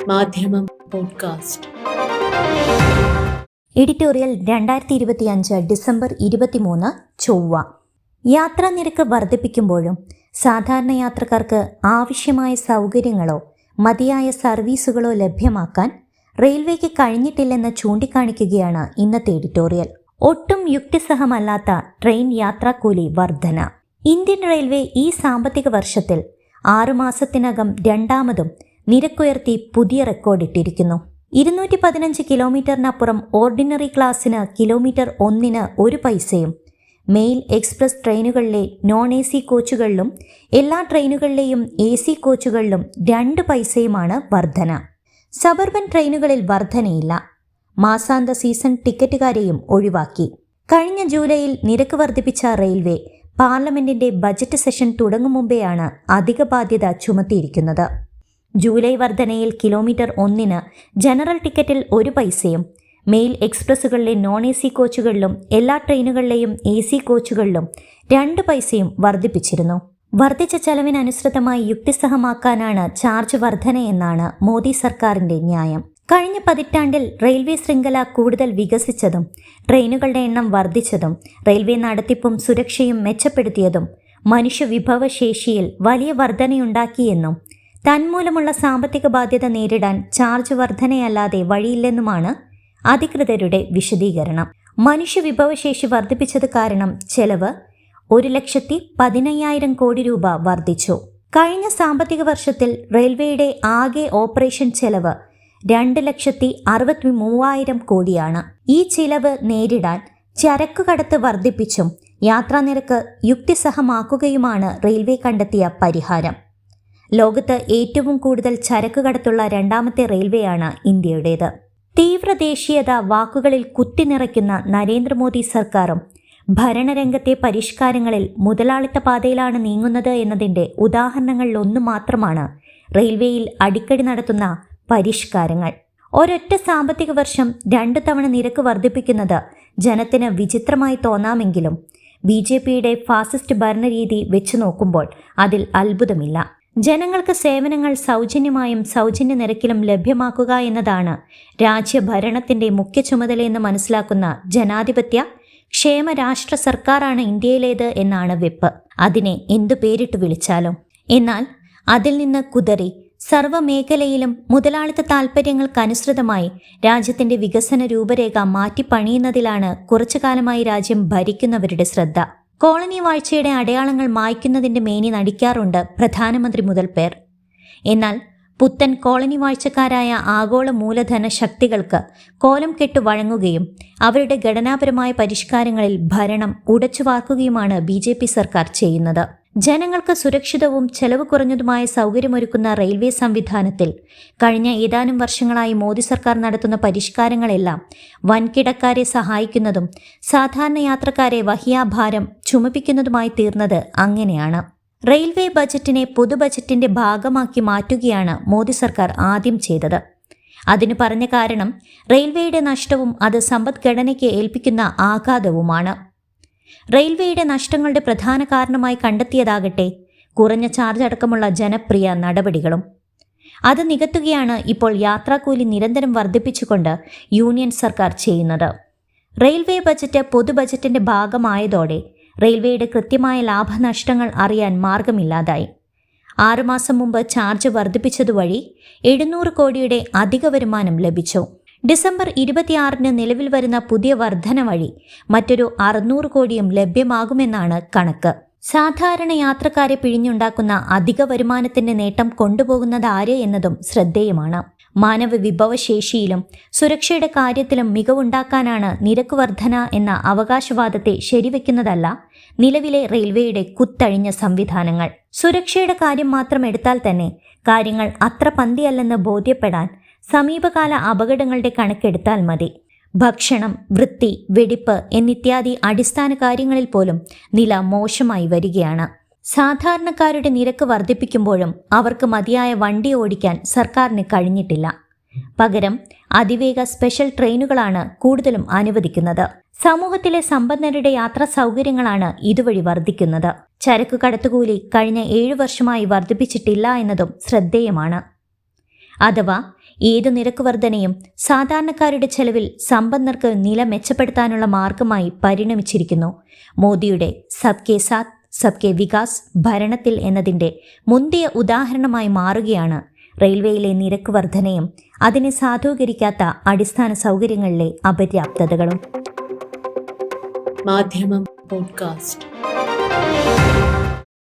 മാധ്യമം podcast. Editorial 2025 December 23 ചൊവ്വ. യാത്രാ നിരക്ക് വർദ്ധിപ്പിക്കുമ്പോഴും സാധാരണ യാത്രക്കാർക്ക് ആവശ്യമായ സൗകര്യങ്ങളോ മതിയായ സർവീസുകളോ ലഭ്യമാക്കാൻ റെയിൽവേക്ക് കഴിഞ്ഞിട്ടില്ലെന്ന് ചൂണ്ടിക്കാണിക്കുകയാണ് ഇന്നത്തെ എഡിറ്റോറിയൽ. ഒട്ടും യുക്തിസഹമല്ലാത്ത ട്രെയിൻ യാത്രാക്കൂലി വർധന. ഇന്ത്യൻ റെയിൽവേ ഈ സാമ്പത്തിക വർഷത്തിൽ 6 മാസത്തിനകം രണ്ടാമതും നിരക്കുയർത്തി പുതിയ റെക്കോർഡിട്ടിരിക്കുന്നു. 215 കിലോമീറ്ററിനപ്പുറം ഓർഡിനറി ക്ലാസ്സിന് കിലോമീറ്റർ 1-ന് 1 പൈസയും, മെയിൽ എക്സ്പ്രസ് ട്രെയിനുകളിലെ നോൺ AC കോച്ചുകളിലും എല്ലാ ട്രെയിനുകളിലെയും AC കോച്ചുകളിലും 2 പൈസയുമാണ് വർധന. സബർബൻ ട്രെയിനുകളിൽ വർധനയില്ല. മാസാന്ത സീസൺ ടിക്കറ്റുകാരെയും ഒഴിവാക്കി. കഴിഞ്ഞ ജൂലൈയിൽ നിരക്ക് വർദ്ധിപ്പിച്ച റെയിൽവേ പാർലമെന്റിന്റെ ബജറ്റ് സെഷൻ തുടങ്ങും മുമ്പെയാണ് അധിക ബാധ്യത ചുമത്തിയിരിക്കുന്നത്. ജൂലൈ വർധനയിൽ കിലോമീറ്റർ 1-ന് ജനറൽ ടിക്കറ്റിൽ 1 പൈസയും, മെയിൽ എക്സ്പ്രസ്സുകളിലെ നോൺ AC കോച്ചുകളിലും എല്ലാ ട്രെയിനുകളിലെയും AC കോച്ചുകളിലും 2 പൈസയും വർദ്ധിപ്പിച്ചിരുന്നു. വർദ്ധിച്ച ചെലവിനനുസൃതമായി യുക്തിസഹമാക്കാനാണ് ചാർജ് വർധനയെന്നാണ് മോദി സർക്കാരിന്റെ ന്യായം. കഴിഞ്ഞ പതിറ്റാണ്ടിൽ റെയിൽവേ ശൃംഖല കൂടുതൽ വികസിച്ചതും ട്രെയിനുകളുടെ എണ്ണം വർദ്ധിച്ചതും റെയിൽവേ നടത്തിപ്പും സുരക്ഷയും മെച്ചപ്പെടുത്തിയതും മനുഷ്യവിഭവശേഷിയിൽ വലിയ വർധനയുണ്ടാക്കിയെന്നും തന്മൂലമുള്ള സാമ്പത്തിക ബാധ്യത നേരിടാൻ ചാർജ് വർധനയല്ലാതെ വഴിയില്ലെന്നുമാണ് അധികൃതരുടെ വിശദീകരണം. മനുഷ്യവിഭവശേഷി വർദ്ധിപ്പിച്ചത് കാരണം ചെലവ് 1,15,000 കോടി രൂപ വർദ്ധിച്ചു. കഴിഞ്ഞ സാമ്പത്തിക വർഷത്തിൽ റെയിൽവേയുടെ ആകെ ഓപ്പറേഷൻ ചെലവ് 2,63,000 കോടിയാണ്. ഈ ചിലവ് നേരിടാൻ ചരക്കുകടത്ത് വർദ്ധിപ്പിച്ചും യാത്രാനിരക്ക് യുക്തിസഹമാക്കുകയുമാണ് റെയിൽവേ കണ്ടെത്തിയ പരിഹാരം. ലോകത്ത് ഏറ്റവും കൂടുതൽ ചരക്കുകടത്തുള്ള രണ്ടാമത്തെ റെയിൽവേയാണ് ഇന്ത്യയുടേത്. തീവ്ര ദേശീയത വാക്കുകളിൽ കുത്തിനിറയ്ക്കുന്ന നരേന്ദ്രമോദി സർക്കാരും ഭരണരംഗത്തെ പരിഷ്കാരങ്ങളിൽ മുതലാളിത്ത പാതയിലാണ് നീങ്ങുന്നത് എന്നതിൻ്റെ ഉദാഹരണങ്ങളിലൊന്നു മാത്രമാണ് റെയിൽവേയിൽ അടിക്കടി നടത്തുന്ന പരിഷ്കാരങ്ങൾ. ഒരൊറ്റ സാമ്പത്തിക വർഷം 2 തവണ നിരക്ക് വർദ്ധിപ്പിക്കുന്നത് ജനത്തിന് വിചിത്രമായി തോന്നാമെങ്കിലും BJPയുടെ ഫാസിസ്റ്റ് ഭരണരീതി വെച്ചു നോക്കുമ്പോൾ അതിൽ അത്ഭുതമില്ല. ജനങ്ങൾക്ക് സേവനങ്ങൾ സൗജന്യമായും സൗജന്യ നിരക്കിലും ലഭ്യമാക്കുക എന്നതാണ് രാജ്യഭരണത്തിന്റെ മുഖ്യ ചുമതലയെന്ന് മനസ്സിലാക്കുന്ന ജനാധിപത്യ ക്ഷേമ രാഷ്ട്ര സർക്കാരാണ് ഇന്ത്യയിലേത് എന്നാണ് വെപ്പ്. അതിനെ എന്തു പേരിട്ട് വിളിച്ചാലും. എന്നാൽ അതിൽ നിന്ന് കുതറി സർവ്വമേഖലയിലും മുതലാളിത്ത താൽപ്പര്യങ്ങൾക്കനുസൃതമായി രാജ്യത്തിന്റെ വികസന രൂപരേഖ മാറ്റിപ്പണിയുന്നതിലാണ് കുറച്ചു കാലമായി രാജ്യം ഭരിക്കുന്നവരുടെ ശ്രദ്ധ. കോളനി വാഴ്ചയുടെ അടയാളങ്ങൾ മായ്ക്കുന്നതിന്റെ മേനി നടിക്കാറുണ്ട് പ്രധാനമന്ത്രി മുതൽ പേർ. എന്നാൽ പുത്തൻ കോളനി വാഴ്ചക്കാരായ ആഗോള മൂലധന ശക്തികൾക്ക് കോലം കെട്ടു വഴങ്ങുകയും അവരുടെ ഘടനാപരമായ പരിഷ്കാരങ്ങളിൽ ഭരണം ഉടച്ചുവാർക്കുകയുമാണ് BJP സർക്കാർ ചെയ്യുന്നത്. ജനങ്ങൾക്ക് സുരക്ഷിതവും ചെലവ് കുറഞ്ഞതുമായ സൗകര്യമൊരുക്കുന്ന റെയിൽവേ സംവിധാനത്തിൽ കഴിഞ്ഞ ഏതാനും വർഷങ്ങളായി മോദി സർക്കാർ നടത്തുന്ന പരിഷ്കാരങ്ങളെല്ലാം വൻകിടക്കാരെ സഹായിക്കുന്നതും സാധാരണ യാത്രക്കാരെ വഹിയാഭാരം ചുമപ്പിക്കുന്നതുമായി തീർന്നത് അങ്ങനെയാണ്. റെയിൽവേ ബജറ്റിനെ പൊതു ബജറ്റിന്റെ ഭാഗമാക്കി മാറ്റുകയാണ് മോദി സർക്കാർ ആദ്യം ചെയ്തത്. അതിനു പറഞ്ഞ കാരണം റെയിൽവേയുടെ നഷ്ടവും അത് സമ്പദ്ഘടനയ്ക്ക് ഏൽപ്പിക്കുന്ന ആഘാതവുമാണ്. റെയിൽവേയുടെ നഷ്ടങ്ങളുടെ പ്രധാന കാരണമായി കണ്ടെത്തിയതാകട്ടെ കുറഞ്ഞ ചാർജ് അടക്കമുള്ള ജനപ്രിയ നടപടികളും. അത് നികത്തുകയാണ് ഇപ്പോൾ യാത്രാക്കൂലി നിരന്തരം വർദ്ധിപ്പിച്ചുകൊണ്ട് യൂണിയൻ സർക്കാർ ചെയ്യുന്നത്. റെയിൽവേ ബജറ്റ് പൊതു ബജറ്റിന്റെ ഭാഗമായതോടെ റെയിൽവേയുടെ കൃത്യമായ ലാഭനഷ്ടങ്ങൾ അറിയാൻ മാർഗമില്ലാതായി. 6 മാസം മുമ്പ് ചാർജ് വർദ്ധിപ്പിച്ചതുവഴി 700 കോടിയുടെ അധിക വരുമാനം ലഭിച്ചു. ഡിസംബർ 26-ന് നിലവിൽ വരുന്ന പുതിയ വർധന വഴി മറ്റൊരു 600 കോടിയും ലഭ്യമാകുമെന്നാണ് കണക്ക്. സാധാരണ യാത്രക്കാരെ പിഴിഞ്ഞുണ്ടാക്കുന്ന അധിക വരുമാനത്തിന്റെ നേട്ടം കൊണ്ടുപോകുന്നത് ആര് എന്നതും ശ്രദ്ധേയമാണ്. മാനവ വിഭവശേഷിയിലും സുരക്ഷയുടെ കാര്യത്തിലും മികവുണ്ടാക്കാനാണ് നിരക്ക് വർധന എന്ന അവകാശവാദത്തെ ശരിവെക്കുന്നതല്ല നിലവിലെ റെയിൽവേയുടെ കുത്തഴിഞ്ഞ സംവിധാനങ്ങൾ. സുരക്ഷയുടെ കാര്യം മാത്രം എടുത്താൽ തന്നെ കാര്യങ്ങൾ അത്ര പന്തിയല്ലെന്ന് ബോധ്യപ്പെടാൻ സമീപകാല അപകടങ്ങളുടെ കണക്കെടുത്താൽ മതി. ഭക്ഷണം, വൃത്തി, വെടിപ്പ് എന്നിത്യാദി അടിസ്ഥാന കാര്യങ്ങളിൽ പോലും നില മോശമായി വരികയാണ്. സാധാരണക്കാരുടെ നിരക്ക് വർദ്ധിപ്പിക്കുമ്പോഴും അവർക്ക് മതിയായ വണ്ടി ഓടിക്കാൻ സർക്കാരിന് കഴിഞ്ഞിട്ടില്ല. പകരം അതിവേഗ സ്പെഷ്യൽ ട്രെയിനുകളാണ് കൂടുതലും അനുവദിക്കുന്നത്. സമൂഹത്തിലെ സമ്പന്നരുടെ യാത്രാ സൗകര്യങ്ങളാണ് ഇതുവഴി വർദ്ധിക്കുന്നത്. ചരക്കു കടത്തുകൂലി കഴിഞ്ഞ 7 വർഷമായി വർദ്ധിപ്പിച്ചിട്ടില്ല എന്നതും ശ്രദ്ധേയമാണ്. അഥവാ ഏതു നിരക്ക് വർധനയും സാധാരണക്കാരുടെ ചെലവിൽ സമ്പന്നർക്ക് നില മെച്ചപ്പെടുത്താനുള്ള മാർഗമായി പരിണമിച്ചിരിക്കുന്നു. മോദിയുടെ സബ്കെ സാത്ത് സബ്കെ വികാസ് ഭരണത്തിൽ എന്നതിൻ്റെ മുന്തിയ ഉദാഹരണമായി മാറുകയാണ് റെയിൽവേയിലെ നിരക്ക് വർധനയും അതിനെ സാധൂകരിക്കാത്ത അടിസ്ഥാന സൗകര്യങ്ങളിലെ അപര്യാപ്തതകളും. മാധ്യമം പോഡ്കാസ്റ്റ്.